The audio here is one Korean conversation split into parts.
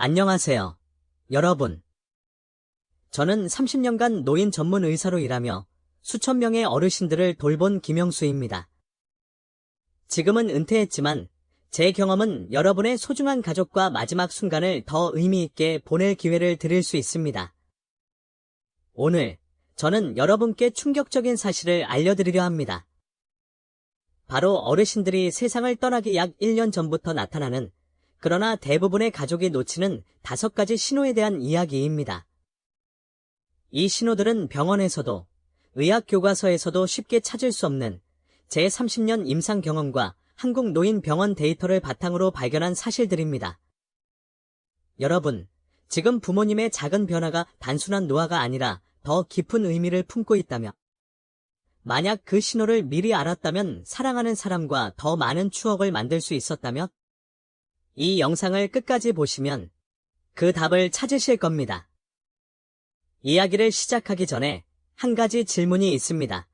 안녕하세요, 여러분. 저는 30년간 노인 전문 의사로 일하며 수천 명의 어르신들을 돌본 김영수입니다. 지금은 은퇴했지만 제 경험은 여러분의 소중한 가족과 마지막 순간을 더 의미 있게 보낼 기회를 드릴 수 있습니다. 오늘 저는 여러분께 충격적인 사실을 알려드리려 합니다. 바로 어르신들이 세상을 떠나기 약 1년 전부터 나타나는, 그러나 대부분의 가족이 놓치는 5가지 신호에 대한 이야기입니다. 이 신호들은 병원에서도, 의학 교과서에서도 쉽게 찾을 수 없는 제 30년 임상 경험과 한국노인병원 데이터를 바탕으로 발견한 사실들입니다. 여러분, 지금 부모님의 작은 변화가 단순한 노화가 아니라 더 깊은 의미를 품고 있다며, 만약 그 신호를 미리 알았다면 사랑하는 사람과 더 많은 추억을 만들 수 있었다면, 이 영상을 끝까지 보시면 그 답을 찾으실 겁니다. 이야기를 시작하기 전에 한 가지 질문이 있습니다.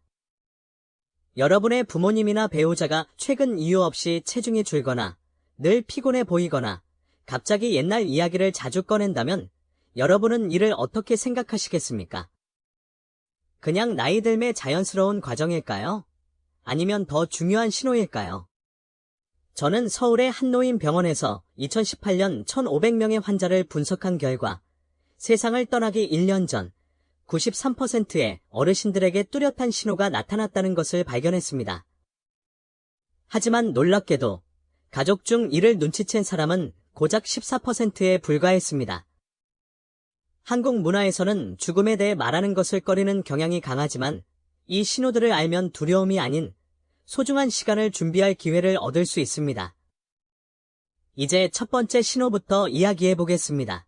여러분의 부모님이나 배우자가 최근 이유 없이 체중이 줄거나 늘 피곤해 보이거나 갑자기 옛날 이야기를 자주 꺼낸다면 여러분은 이를 어떻게 생각하시겠습니까? 그냥 나이 들매 자연스러운 과정일까요? 아니면 더 중요한 신호일까요? 저는 서울의 한노인병원에서 2018년 1,500명의 환자를 분석한 결과 세상을 떠나기 1년 전 93%의 어르신들에게 뚜렷한 신호가 나타났다는 것을 발견했습니다. 하지만 놀랍게도 가족 중 이를 눈치챈 사람은 고작 14%에 불과했습니다. 한국 문화에서는 죽음에 대해 말하는 것을 꺼리는 경향이 강하지만 이 신호들을 알면 두려움이 아닌 소중한 시간을 준비할 기회를 얻을 수 있습니다. 이제 첫 번째 신호부터 이야기해 보겠습니다.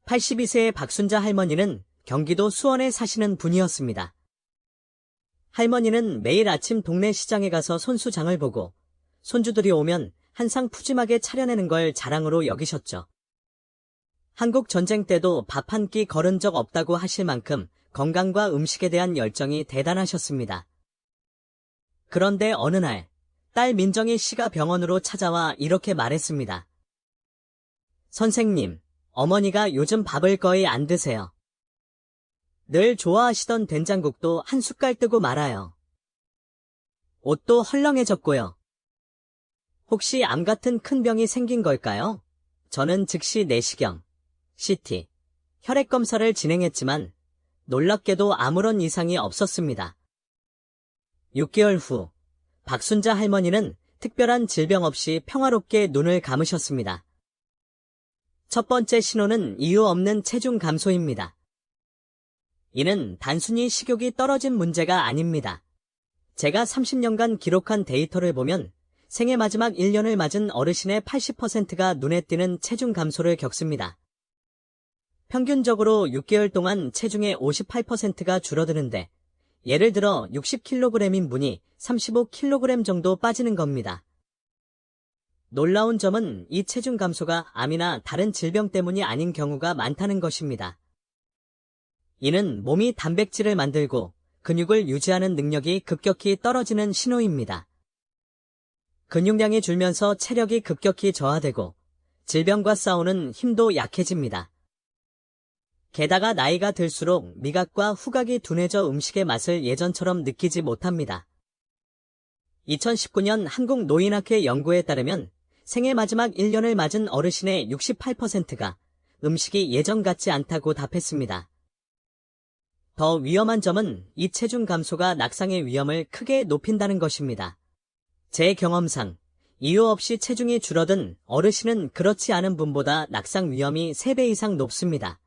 82세의 박순자 할머니는 경기도 수원에 사시는 분이었습니다. 할머니는 매일 아침 동네 시장에 가서 손수장을 보고 손주들이 오면 한상 푸짐하게 차려내는 걸 자랑으로 여기셨죠. 한국 전쟁 때도 밥 한 끼 거른 적 없다고 하실 만큼 건강과 음식에 대한 열정이 대단하셨습니다. 그런데 어느 날 딸 민정희 씨가 병원으로 찾아와 이렇게 말했습니다. 선생님, 어머니가 요즘 밥을 거의 안 드세요. 늘 좋아하시던 된장국도 한 숟갈 뜨고 말아요. 옷도 헐렁해졌고요. 혹시 암 같은 큰 병이 생긴 걸까요? 저는 즉시 내시경, CT, 혈액 검사를 진행했지만 놀랍게도 아무런 이상이 없었습니다. 6개월 후 박순자 할머니는 특별한 질병 없이 평화롭게 눈을 감으셨습니다. 첫 번째 신호는 이유 없는 체중 감소입니다. 이는 단순히 식욕이 떨어진 문제가 아닙니다. 제가 30년간 기록한 데이터를 보면 생애 마지막 1년을 맞은 어르신의 80%가 눈에 띄는 체중 감소를 겪습니다. 평균적으로 6개월 동안 체중의 58%가 줄어드는데, 예를 들어 60kg인 분이 35kg 정도 빠지는 겁니다. 놀라운 점은 이 체중 감소가 암이나 다른 질병 때문이 아닌 경우가 많다는 것입니다. 이는 몸이 단백질을 만들고 근육을 유지하는 능력이 급격히 떨어지는 신호입니다. 근육량이 줄면서 체력이 급격히 저하되고 질병과 싸우는 힘도 약해집니다. 게다가 나이가 들수록 미각과 후각이 둔해져 음식의 맛을 예전처럼 느끼지 못합니다. 2019년 한국노인학회 연구에 따르면 생애 마지막 1년을 맞은 어르신의 68%가 음식이 예전 같지 않다고 답했습니다. 더 위험한 점은 이 체중 감소가 낙상의 위험을 크게 높인다는 것입니다. 제 경험상 이유 없이 체중이 줄어든 어르신은 그렇지 않은 분보다 낙상 위험이 3배 이상 높습니다.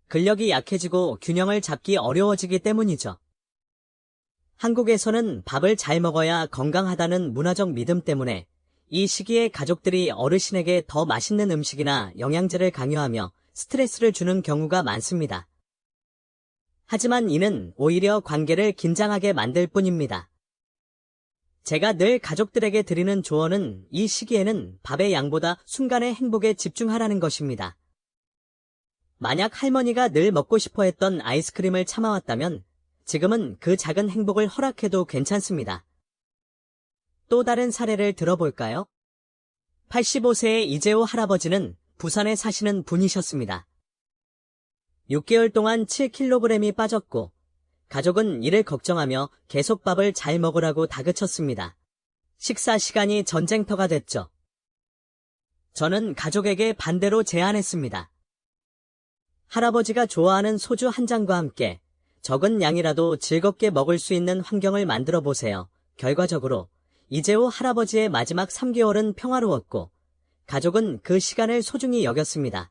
근력이 약해지고 균형을 잡기 어려워지기 때문이죠. 한국에서는 밥을 잘 먹어야 건강하다는 문화적 믿음 때문에 이 시기에 가족들이 어르신에게 더 맛있는 음식이나 영양제를 강요하며 스트레스를 주는 경우가 많습니다. 하지만 이는 오히려 관계를 긴장하게 만들 뿐입니다. 제가 늘 가족들에게 드리는 조언은 이 시기에는 밥의 양보다 순간의 행복에 집중하라는 것입니다. 만약 할머니가 늘 먹고 싶어 했던 아이스크림을 참아왔다면 지금은 그 작은 행복을 허락해도 괜찮습니다. 또 다른 사례를 들어볼까요? 85세의 이재호 할아버지는 부산에 사시는 분이셨습니다. 6개월 동안 7kg이 빠졌고 가족은 이를 걱정하며 계속 밥을 잘 먹으라고 다그쳤습니다. 식사 시간이 전쟁터가 됐죠. 저는 가족에게 반대로 제안했습니다. 할아버지가 좋아하는 소주 한 잔과 함께 적은 양이라도 즐겁게 먹을 수 있는 환경을 만들어 보세요. 결과적으로 이재호 할아버지의 마지막 3개월은 평화로웠고 가족은 그 시간을 소중히 여겼습니다.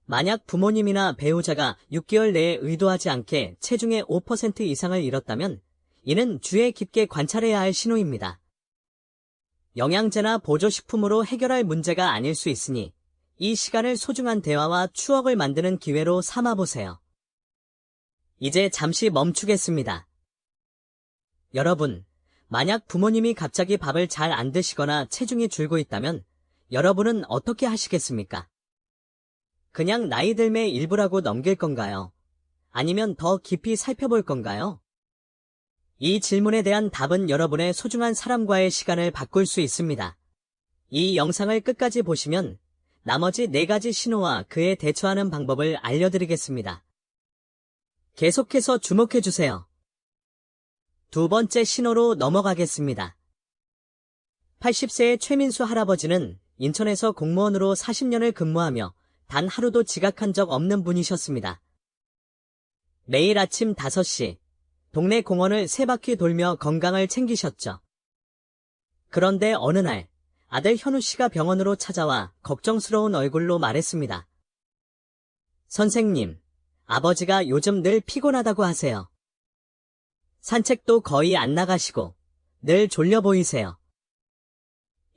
만약 부모님이나 배우자가 6개월 내에 의도하지 않게 체중의 5% 이상을 잃었다면 이는 주의 깊게 관찰해야 할 신호입니다. 영양제나 보조식품으로 해결할 문제가 아닐 수 있으니 이 시간을 소중한 대화와 추억을 만드는 기회로 삼아보세요. 이제 잠시 멈추겠습니다. 여러분, 만약 부모님이 갑자기 밥을 잘 안 드시거나 체중이 줄고 있다면 여러분은 어떻게 하시겠습니까? 그냥 나이 들매의 일부라고 넘길 건가요? 아니면 더 깊이 살펴볼 건가요? 이 질문에 대한 답은 여러분의 소중한 사람과의 시간을 바꿀 수 있습니다. 이 영상을 끝까지 보시면 나머지 4가지 신호와 그에 대처하는 방법을 알려드리겠습니다. 계속해서 주목해주세요. 2번째 신호로 넘어가겠습니다. 80세의 최민수 할아버지는 인천에서 공무원으로 40년을 근무하며 단 하루도 지각한 적 없는 분이셨습니다. 매일 아침 5시 동네 공원을 3바퀴 돌며 건강을 챙기셨죠. 그런데 어느 날 아들 현우 씨가 병원으로 찾아와 걱정스러운 얼굴로 말했습니다. 선생님, 아버지가 요즘 늘 피곤하다고 하세요. 산책도 거의 안 나가시고 늘 졸려 보이세요.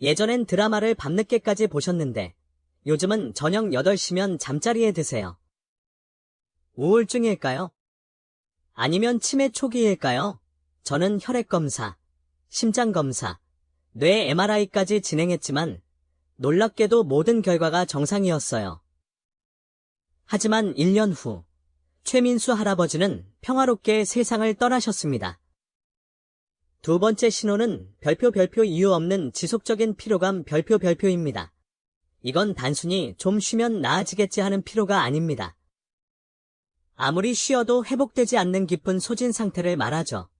예전엔 드라마를 밤늦게까지 보셨는데 요즘은 저녁 8시면 잠자리에 드세요. 우울증일까요? 아니면 치매 초기일까요? 저는 혈액검사, 심장검사, 뇌 MRI까지 진행했지만 놀랍게도 모든 결과가 정상이었어요. 하지만 1년 후 최민수 할아버지는 평화롭게 세상을 떠나셨습니다. 2번째 신호는 별표 이유 없는 지속적인 피로감 별표입니다. 이건 단순히 좀 쉬면 나아지겠지 하는 피로가 아닙니다. 아무리 쉬어도 회복되지 않는 깊은 소진 상태를 말하죠.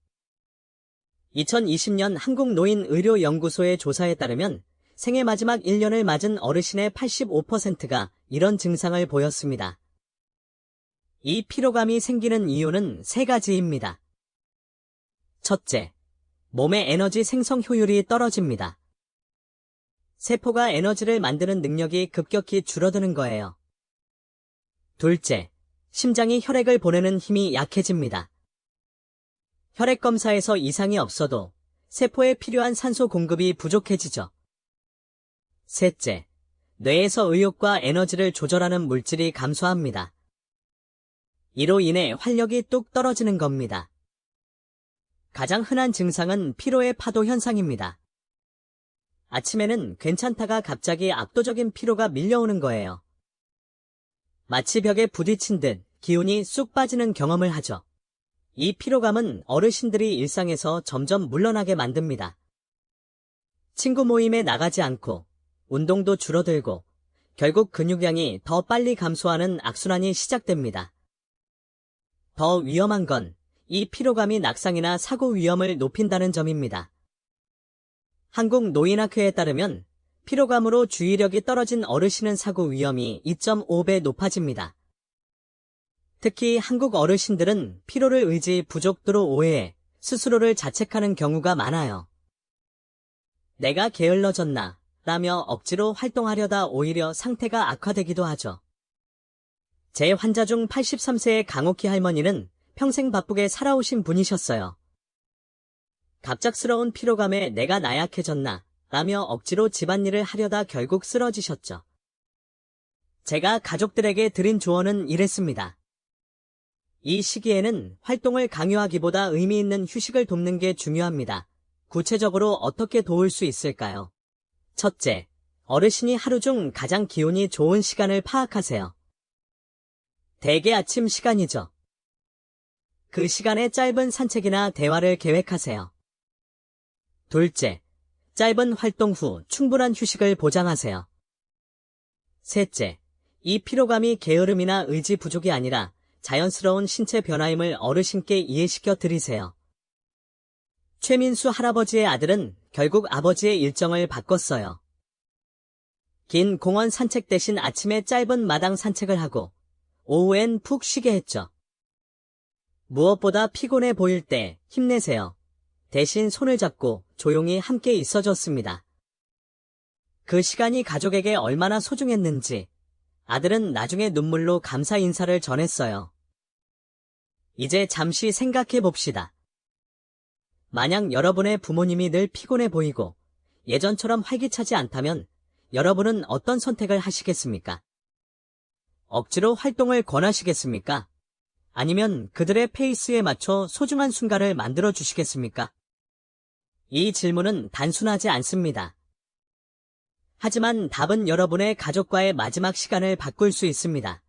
2020년 한국노인의료연구소의 조사에 따르면 생애 마지막 1년을 맞은 어르신의 85%가 이런 증상을 보였습니다. 이 피로감이 생기는 이유는 3가지입니다. 첫째, 몸의 에너지 생성 효율이 떨어집니다. 세포가 에너지를 만드는 능력이 급격히 줄어드는 거예요. 둘째, 심장이 혈액을 보내는 힘이 약해집니다. 혈액검사에서 이상이 없어도 세포에 필요한 산소 공급이 부족해지죠. 셋째, 뇌에서 의욕과 에너지를 조절하는 물질이 감소합니다. 이로 인해 활력이 뚝 떨어지는 겁니다. 가장 흔한 증상은 피로의 파도 현상입니다. 아침에는 괜찮다가 갑자기 압도적인 피로가 밀려오는 거예요. 마치 벽에 부딪힌 듯 기운이 쑥 빠지는 경험을 하죠. 이 피로감은 어르신들이 일상에서 점점 물러나게 만듭니다. 친구 모임에 나가지 않고 운동도 줄어들고 결국 근육량이 더 빨리 감소하는 악순환이 시작됩니다. 더 위험한 건 이 피로감이 낙상이나 사고 위험을 높인다는 점입니다. 한국노인학회에 따르면 피로감으로 주의력이 떨어진 어르신은 사고 위험이 2.5배 높아집니다. 특히 한국 어르신들은 피로를 의지 부족도로 오해해 스스로를 자책하는 경우가 많아요. 내가 게을러졌나 라며 억지로 활동하려다 오히려 상태가 악화되기도 하죠. 제 환자 중 83세의 강옥희 할머니는 평생 바쁘게 살아오신 분이셨어요. 갑작스러운 피로감에 내가 나약해졌나 라며 억지로 집안일을 하려다 결국 쓰러지셨죠. 제가 가족들에게 드린 조언은 이랬습니다. 이 시기에는 활동을 강요하기보다 의미 있는 휴식을 돕는 게 중요합니다. 구체적으로 어떻게 도울 수 있을까요? 첫째, 어르신이 하루 중 가장 기운이 좋은 시간을 파악하세요. 대개 아침 시간이죠. 그 시간에 짧은 산책이나 대화를 계획하세요. 둘째, 짧은 활동 후 충분한 휴식을 보장하세요. 셋째, 이 피로감이 게으름이나 의지 부족이 아니라 자연스러운 신체 변화임을 어르신께 이해시켜 드리세요. 최민수 할아버지의 아들은 결국 아버지의 일정을 바꿨어요. 긴 공원 산책 대신 아침에 짧은 마당 산책을 하고 오후엔 푹 쉬게 했죠. 무엇보다 피곤해 보일 때 힘내세요. 대신 손을 잡고 조용히 함께 있어줬습니다. 그 시간이 가족에게 얼마나 소중했는지 아들은 나중에 눈물로 감사 인사를 전했어요. 이제 잠시 생각해 봅시다. 만약 여러분의 부모님이 늘 피곤해 보이고 예전처럼 활기차지 않다면 여러분은 어떤 선택을 하시겠습니까? 억지로 활동을 권하시겠습니까? 아니면 그들의 페이스에 맞춰 소중한 순간을 만들어 주시겠습니까? 이 질문은 단순하지 않습니다. 하지만 답은 여러분의 가족과의 마지막 시간을 바꿀 수 있습니다.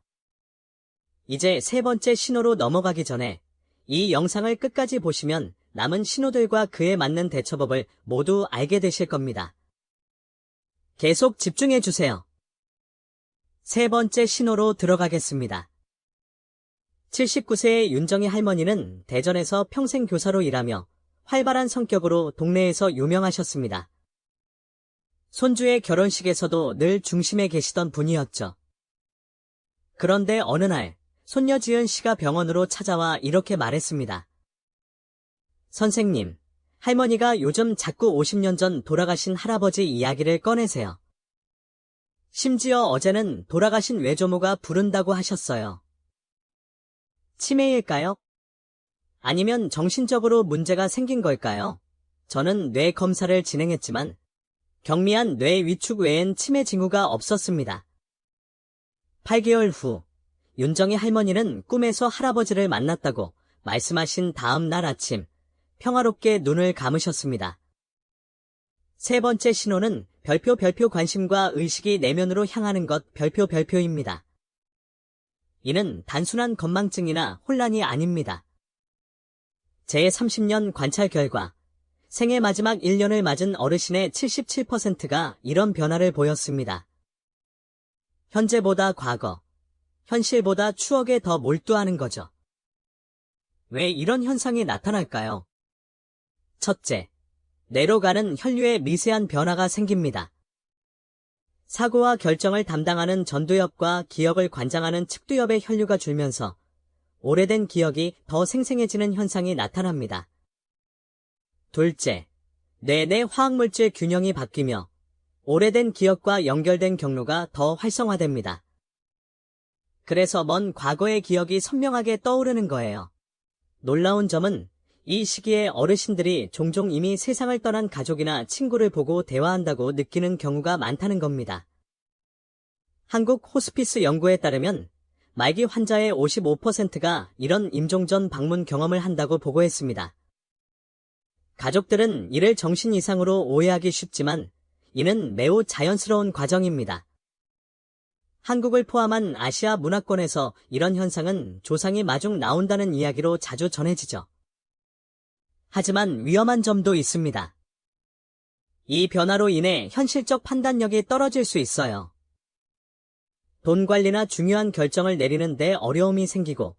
이제 세 번째 신호로 넘어가기 전에 이 영상을 끝까지 보시면 남은 신호들과 그에 맞는 대처법을 모두 알게 되실 겁니다. 계속 집중해 주세요. 세 번째 신호로 들어가겠습니다. 79세의 윤정희 할머니는 대전에서 평생 교사로 일하며 활발한 성격으로 동네에서 유명하셨습니다. 손주의 결혼식에서도 늘 중심에 계시던 분이었죠. 그런데 어느 날 손녀 지은 씨가 병원으로 찾아와 이렇게 말했습니다. 선생님, 할머니가 요즘 자꾸 50년 전 돌아가신 할아버지 이야기를 꺼내세요. 심지어 어제는 돌아가신 외조모가 부른다고 하셨어요. 치매일까요? 아니면 정신적으로 문제가 생긴 걸까요? 저는 뇌 검사를 진행했지만 경미한 뇌 위축 외엔 치매 징후가 없었습니다. 8개월 후 윤정희 할머니는 꿈에서 할아버지를 만났다고 말씀하신 다음 날 아침 평화롭게 눈을 감으셨습니다. 세 번째 신호는 별표 관심과 의식이 내면으로 향하는 것 별표입니다. 이는 단순한 건망증이나 혼란이 아닙니다. 제 30년 관찰 결과 생애 마지막 1년을 맞은 어르신의 77%가 이런 변화를 보였습니다. 현재보다 과거, 현실보다 추억에 더 몰두하는 거죠. 왜 이런 현상이 나타날까요? 첫째, 뇌로 가는 혈류의 미세한 변화가 생깁니다. 사고와 결정을 담당하는 전두엽과 기억을 관장하는 측두엽의 혈류가 줄면서 오래된 기억이 더 생생해지는 현상이 나타납니다. 둘째, 뇌 내 화학물질 균형이 바뀌며 오래된 기억과 연결된 경로가 더 활성화됩니다. 그래서 먼 과거의 기억이 선명하게 떠오르는 거예요. 놀라운 점은 이 시기에 어르신들이 종종 이미 세상을 떠난 가족이나 친구를 보고 대화한다고 느끼는 경우가 많다는 겁니다. 한국 호스피스 연구에 따르면 말기 환자의 55%가 이런 임종 전 방문 경험을 한다고 보고했습니다. 가족들은 이를 정신 이상으로 오해하기 쉽지만 이는 매우 자연스러운 과정입니다. 한국을 포함한 아시아 문화권에서 이런 현상은 조상이 마중 나온다는 이야기로 자주 전해지죠. 하지만 위험한 점도 있습니다. 이 변화로 인해 현실적 판단력이 떨어질 수 있어요. 돈 관리나 중요한 결정을 내리는 데 어려움이 생기고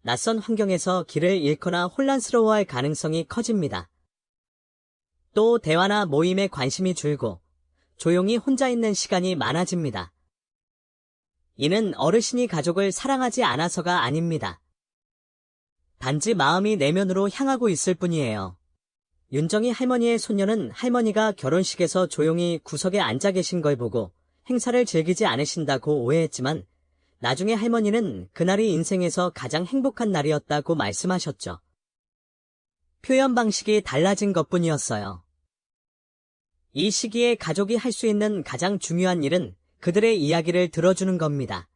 낯선 환경에서 길을 잃거나 혼란스러워할 가능성이 커집니다. 또 대화나 모임에 관심이 줄고 조용히 혼자 있는 시간이 많아집니다. 이는 어르신이 가족을 사랑하지 않아서가 아닙니다. 단지 마음이 내면으로 향하고 있을 뿐이에요. 윤정희 할머니의 손녀는 할머니가 결혼식에서 조용히 구석에 앉아 계신 걸 보고 행사를 즐기지 않으신다고 오해했지만 나중에 할머니는 그날이 인생에서 가장 행복한 날이었다고 말씀하셨죠. 표현 방식이 달라진 것뿐이었어요. 이 시기에 가족이 할 수 있는 가장 중요한 일은 그들의 이야기를 들어주는 겁니다.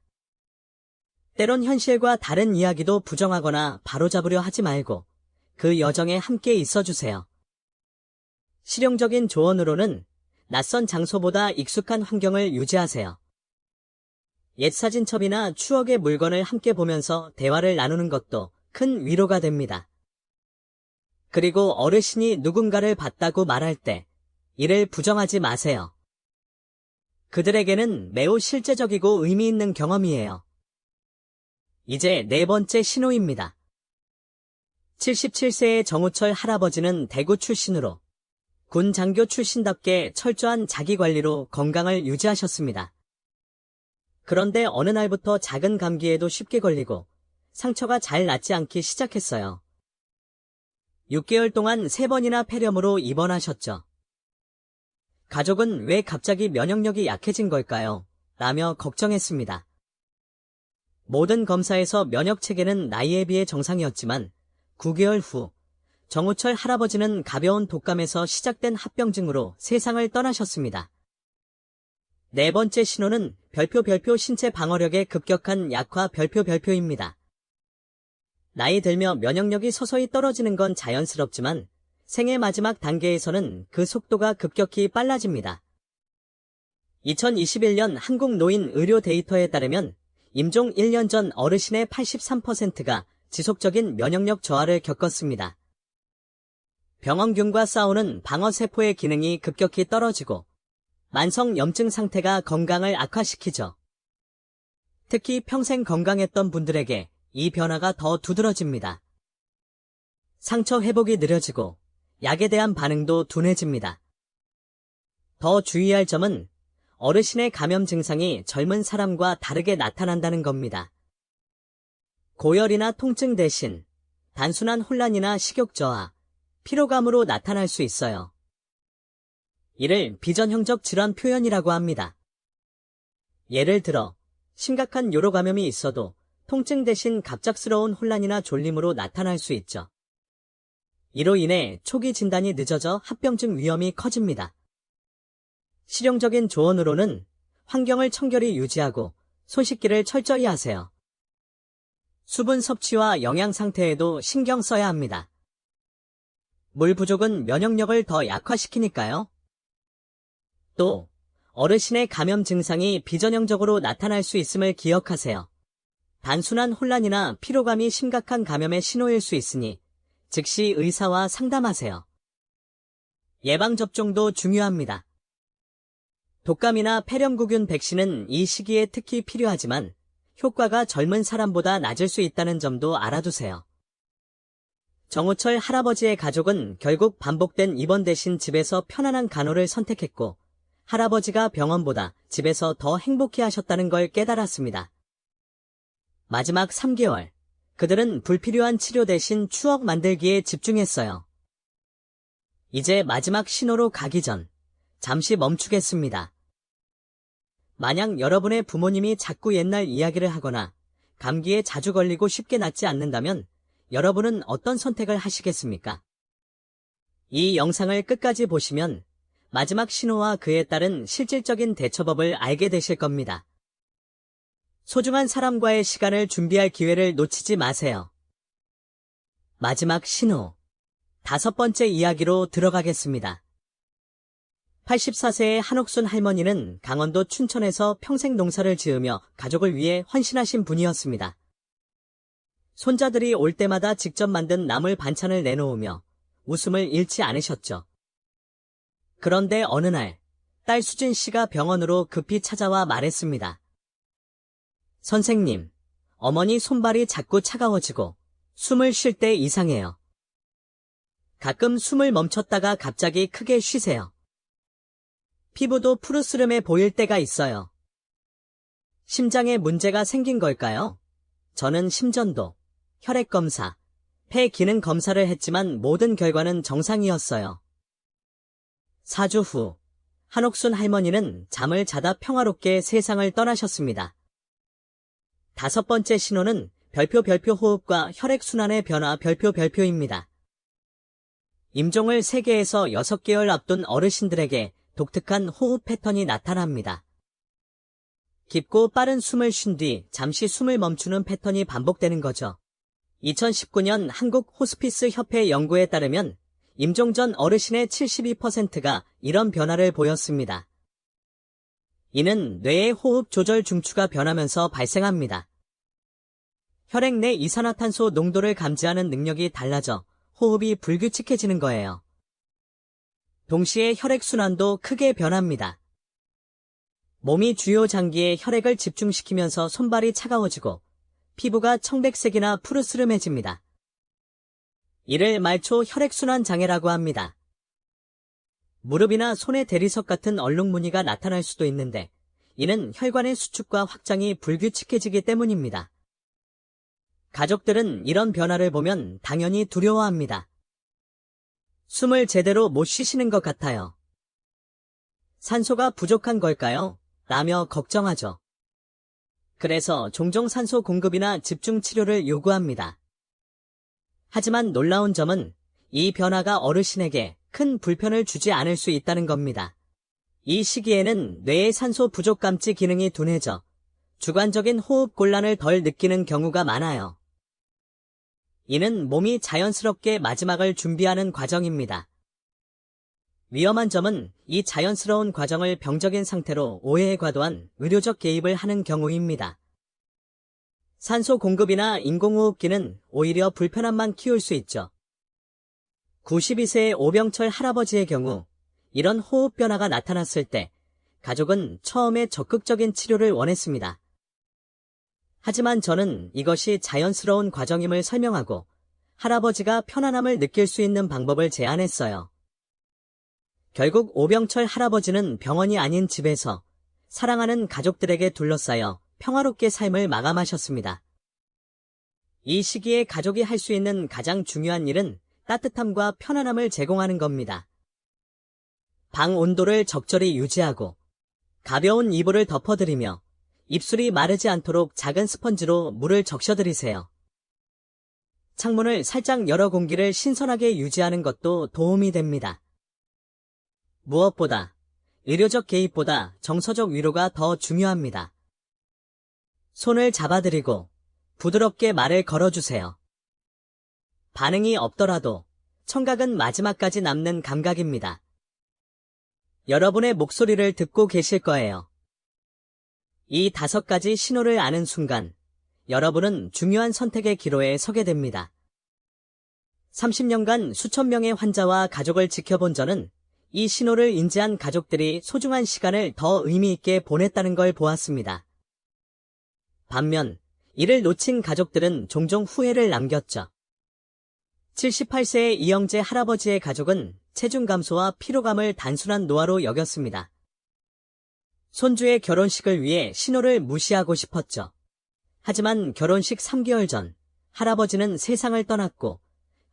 때론 현실과 다른 이야기도 부정하거나 바로잡으려 하지 말고 그 여정에 함께 있어주세요. 실용적인 조언으로는 낯선 장소보다 익숙한 환경을 유지하세요. 옛 사진첩이나 추억의 물건을 함께 보면서 대화를 나누는 것도 큰 위로가 됩니다. 그리고 어르신이 누군가를 봤다고 말할 때 이를 부정하지 마세요. 그들에게는 매우 실제적이고 의미 있는 경험이에요. 이제 네 번째 신호입니다. 77세의 정우철 할아버지는 대구 출신으로 군 장교 출신답게 철저한 자기관리로 건강을 유지하셨습니다. 그런데 어느 날부터 작은 감기에도 쉽게 걸리고 상처가 잘 낫지 않기 시작했어요. 6개월 동안 3번이나 폐렴으로 입원하셨죠. 가족은 왜 갑자기 면역력이 약해진 걸까요? 라며 걱정했습니다. 모든 검사에서 면역체계는 나이에 비해 정상이었지만 9개월 후 정우철 할아버지는 가벼운 독감에서 시작된 합병증으로 세상을 떠나셨습니다. 네 번째 신호는 별표 신체 방어력의 급격한 약화 별표입니다. 나이 들며 면역력이 서서히 떨어지는 건 자연스럽지만 생애 마지막 단계에서는 그 속도가 급격히 빨라집니다. 2021년 한국노인의료 데이터에 따르면 임종 1년 전 어르신의 83%가 지속적인 면역력 저하를 겪었습니다. 병원균과 싸우는 방어세포의 기능이 급격히 떨어지고 만성 염증 상태가 건강을 악화시키죠. 특히 평생 건강했던 분들에게 이 변화가 더 두드러집니다. 상처 회복이 느려지고 약에 대한 반응도 둔해집니다. 더 주의할 점은 어르신의 감염 증상이 젊은 사람과 다르게 나타난다는 겁니다. 고열이나 통증 대신 단순한 혼란이나 식욕 저하, 피로감으로 나타날 수 있어요. 이를 비전형적 질환 표현이라고 합니다. 예를 들어 심각한 요로 감염이 있어도 통증 대신 갑작스러운 혼란이나 졸림으로 나타날 수 있죠. 이로 인해 초기 진단이 늦어져 합병증 위험이 커집니다. 실용적인 조언으로는 환경을 청결히 유지하고 손 씻기를 철저히 하세요. 수분 섭취와 영양 상태에도 신경 써야 합니다. 물 부족은 면역력을 더 약화시키니까요. 또 어르신의 감염 증상이 비전형적으로 나타날 수 있음을 기억하세요. 단순한 혼란이나 피로감이 심각한 감염의 신호일 수 있으니 즉시 의사와 상담하세요. 예방접종도 중요합니다. 독감이나 폐렴구균 백신은 이 시기에 특히 필요하지만 효과가 젊은 사람보다 낮을 수 있다는 점도 알아두세요. 정우철 할아버지의 가족은 결국 반복된 입원 대신 집에서 편안한 간호를 선택했고 할아버지가 병원보다 집에서 더 행복해 하셨다는 걸 깨달았습니다. 마지막 3개월, 그들은 불필요한 치료 대신 추억 만들기에 집중했어요. 이제 마지막 신호로 가기 전 잠시 멈추겠습니다. 만약 여러분의 부모님이 자꾸 옛날 이야기를 하거나 감기에 자주 걸리고 쉽게 낫지 않는다면 여러분은 어떤 선택을 하시겠습니까? 이 영상을 끝까지 보시면 마지막 신호와 그에 따른 실질적인 대처법을 알게 되실 겁니다. 소중한 사람과의 시간을 준비할 기회를 놓치지 마세요. 마지막 신호. 5번째 이야기로 들어가겠습니다. 84세의 한옥순 할머니는 강원도 춘천에서 평생 농사를 지으며 가족을 위해 헌신하신 분이었습니다. 손자들이 올 때마다 직접 만든 나물 반찬을 내놓으며 웃음을 잃지 않으셨죠. 그런데 어느 날 딸 수진 씨가 병원으로 급히 찾아와 말했습니다. 선생님, 어머니 손발이 자꾸 차가워지고 숨을 쉴 때 이상해요. 가끔 숨을 멈췄다가 갑자기 크게 쉬세요. 피부도 푸르스름해 보일 때가 있어요. 심장에 문제가 생긴 걸까요? 저는 심전도, 혈액검사, 폐 기능 검사를 했지만 모든 결과는 정상이었어요. 4주 후, 한옥순 할머니는 잠을 자다 평화롭게 세상을 떠나셨습니다. 5번째 신호는 별표 호흡과 혈액순환의 변화 별표입니다. 임종을 3개에서 6개월 앞둔 어르신들에게 독특한 호흡 패턴이 나타납니다. 깊고 빠른 숨을 쉰 뒤 잠시 숨을 멈추는 패턴이 반복되는 거죠. 2019년 한국 호스피스 협회 연구에 따르면 임종 전 어르신의 72%가 이런 변화를 보였습니다. 이는 뇌의 호흡 조절 중추가 변하면서 발생합니다. 혈액 내 이산화탄소 농도를 감지하는 능력이 달라져 호흡이 불규칙해지는 거예요. 동시에 혈액순환도 크게 변합니다. 몸이 주요 장기에 혈액을 집중시키면서 손발이 차가워지고 피부가 청백색이나 푸르스름해집니다. 이를 말초 혈액순환 장애라고 합니다. 무릎이나 손의 대리석 같은 얼룩무늬가 나타날 수도 있는데 이는 혈관의 수축과 확장이 불규칙해지기 때문입니다. 가족들은 이런 변화를 보면 당연히 두려워합니다. 숨을 제대로 못 쉬시는 것 같아요. 산소가 부족한 걸까요? 라며 걱정하죠. 그래서 종종 산소 공급이나 집중 치료를 요구합니다. 하지만 놀라운 점은 이 변화가 어르신에게 큰 불편을 주지 않을 수 있다는 겁니다. 이 시기에는 뇌의 산소 부족 감지 기능이 둔해져 주관적인 호흡 곤란을 덜 느끼는 경우가 많아요. 이는 몸이 자연스럽게 마지막을 준비하는 과정입니다. 위험한 점은 이 자연스러운 과정을 병적인 상태로 오해에 과도한 의료적 개입을 하는 경우입니다. 산소 공급이나 인공호흡기는 오히려 불편함만 키울 수 있죠. 92세의 오병철 할아버지의 경우 이런 호흡 변화가 나타났을 때 가족은 처음에 적극적인 치료를 원했습니다. 하지만 저는 이것이 자연스러운 과정임을 설명하고 할아버지가 편안함을 느낄 수 있는 방법을 제안했어요. 결국 오병철 할아버지는 병원이 아닌 집에서 사랑하는 가족들에게 둘러싸여 평화롭게 삶을 마감하셨습니다. 이 시기에 가족이 할 수 있는 가장 중요한 일은 따뜻함과 편안함을 제공하는 겁니다. 방 온도를 적절히 유지하고 가벼운 이불을 덮어드리며 입술이 마르지 않도록 작은 스펀지로 물을 적셔드리세요. 창문을 살짝 열어 공기를 신선하게 유지하는 것도 도움이 됩니다. 무엇보다 의료적 개입보다 정서적 위로가 더 중요합니다. 손을 잡아드리고 부드럽게 말을 걸어주세요. 반응이 없더라도 청각은 마지막까지 남는 감각입니다. 여러분의 목소리를 듣고 계실 거예요. 이 5가지 신호를 아는 순간 여러분은 중요한 선택의 기로에 서게 됩니다. 30년간 수천 명의 환자와 가족을 지켜본 저는 이 신호를 인지한 가족들이 소중한 시간을 더 의미 있게 보냈다는 걸 보았습니다. 반면 이를 놓친 가족들은 종종 후회를 남겼죠. 78세의 이영재 할아버지의 가족은 체중 감소와 피로감을 단순한 노화로 여겼습니다. 손주의 결혼식을 위해 신호를 무시하고 싶었죠. 하지만 결혼식 3개월 전 할아버지는 세상을 떠났고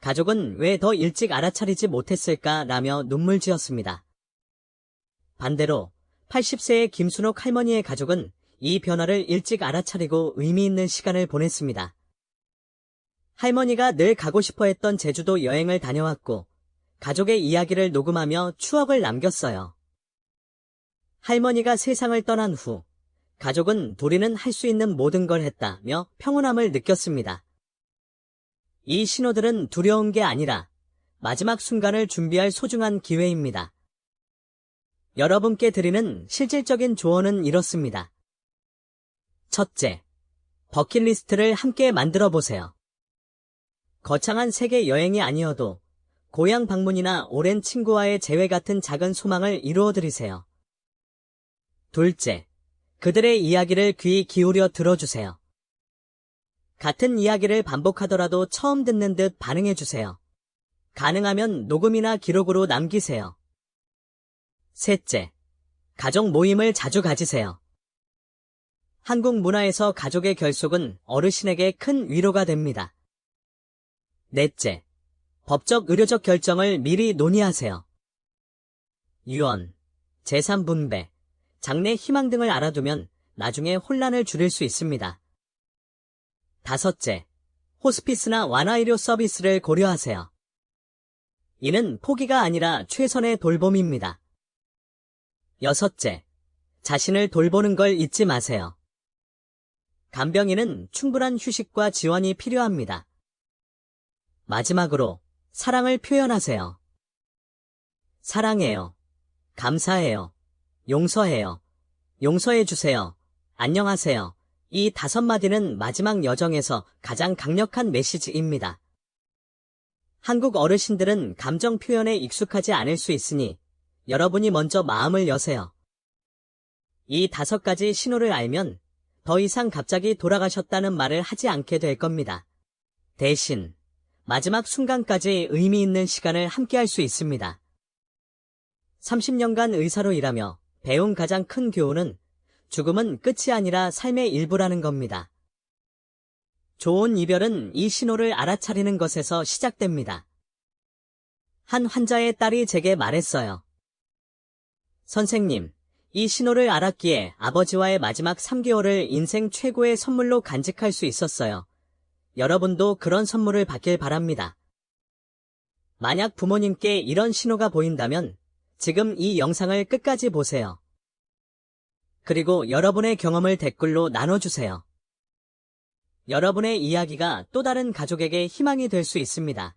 가족은 왜 더 일찍 알아차리지 못했을까라며 눈물 지었습니다. 반대로 80세의 김순옥 할머니의 가족은 이 변화를 일찍 알아차리고 의미 있는 시간을 보냈습니다. 할머니가 늘 가고 싶어 했던 제주도 여행을 다녀왔고 가족의 이야기를 녹음하며 추억을 남겼어요. 할머니가 세상을 떠난 후 가족은 도리는 할 수 있는 모든 걸 했다며 평온함을 느꼈습니다. 이 신호들은 두려운 게 아니라 마지막 순간을 준비할 소중한 기회입니다. 여러분께 드리는 실질적인 조언은 이렇습니다. 첫째, 버킷리스트를 함께 만들어 보세요. 거창한 세계 여행이 아니어도 고향 방문이나 오랜 친구와의 재회 같은 작은 소망을 이루어드리세요. 둘째, 그들의 이야기를 귀 기울여 들어주세요. 같은 이야기를 반복하더라도 처음 듣는 듯 반응해주세요. 가능하면 녹음이나 기록으로 남기세요. 셋째, 가족 모임을 자주 가지세요. 한국 문화에서 가족의 결속은 어르신에게 큰 위로가 됩니다. 넷째, 법적 의료적 결정을 미리 논의하세요. 유언, 재산 분배, 장래 희망 등을 알아두면 나중에 혼란을 줄일 수 있습니다. 다섯째, 호스피스나 완화의료 서비스를 고려하세요. 이는 포기가 아니라 최선의 돌봄입니다. 여섯째, 자신을 돌보는 걸 잊지 마세요. 간병인은 충분한 휴식과 지원이 필요합니다. 마지막으로 사랑을 표현하세요. 사랑해요. 감사해요. 용서해요. 용서해주세요. 안녕하세요. 이 5마디는 마지막 여정에서 가장 강력한 메시지입니다. 한국 어르신들은 감정 표현에 익숙하지 않을 수 있으니 여러분이 먼저 마음을 여세요. 이 5가지 신호를 알면 더 이상 갑자기 돌아가셨다는 말을 하지 않게 될 겁니다. 대신 마지막 순간까지 의미 있는 시간을 함께할 수 있습니다. 30년간 의사로 일하며 배운 가장 큰 교훈은 죽음은 끝이 아니라 삶의 일부라는 겁니다. 좋은 이별은 이 신호를 알아차리는 것에서 시작됩니다. 한 환자의 딸이 제게 말했어요. 선생님, 이 신호를 알았기에 아버지와의 마지막 3개월을 인생 최고의 선물로 간직할 수 있었어요. 여러분도 그런 선물을 받길 바랍니다. 만약 부모님께 이런 신호가 보인다면 지금 이 영상을 끝까지 보세요. 그리고 여러분의 경험을 댓글로 나눠주세요. 여러분의 이야기가 또 다른 가족에게 희망이 될 수 있습니다.